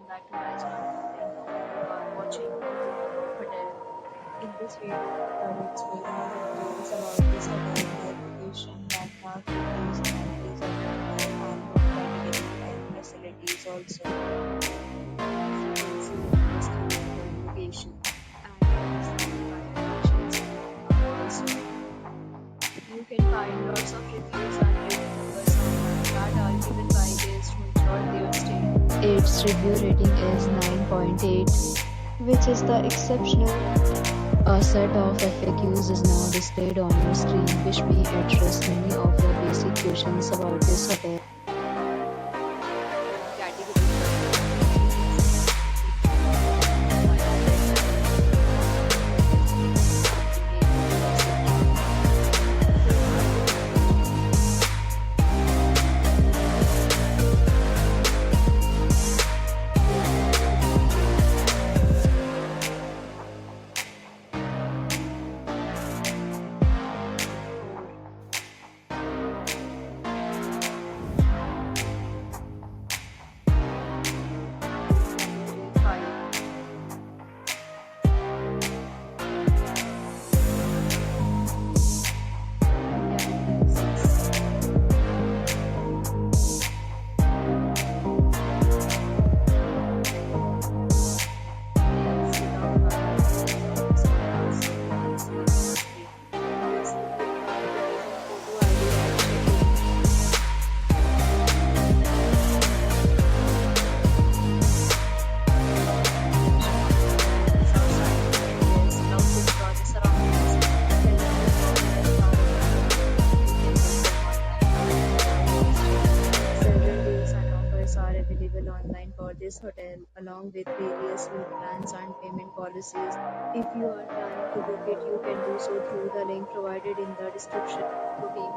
back to my channel. And you are watching Hotel. In this video, I will explain more details about this hotel, like location, landmark, reviews, amenities of the hotel, and room category and facilities also. As you can see in the screen, the location and also. You can find lots of reviews and rating numbers online that are given by guests who enjoyed their stay. Its review rating is 9.8, which is the exceptional. A set of FAQs is now displayed on your screen, which may address many of your basic questions about this hotel. Are available online for this hotel along with various route plans and payment policies. If you are planning to book it, you can do so through the link provided in the description. Booking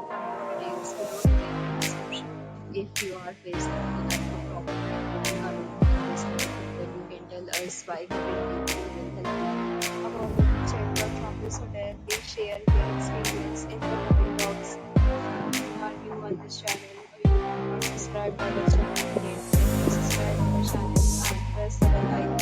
details below in the description. If you are facing any kind of problem when booking a room in this hotel, then you can tell us by commenting. We will help you. About the check-out from this hotel, please share your experience in the comment box. If you are new on this channel, or you are not subscribed to the channel yet, then subscribe to the channel and press the bell icon.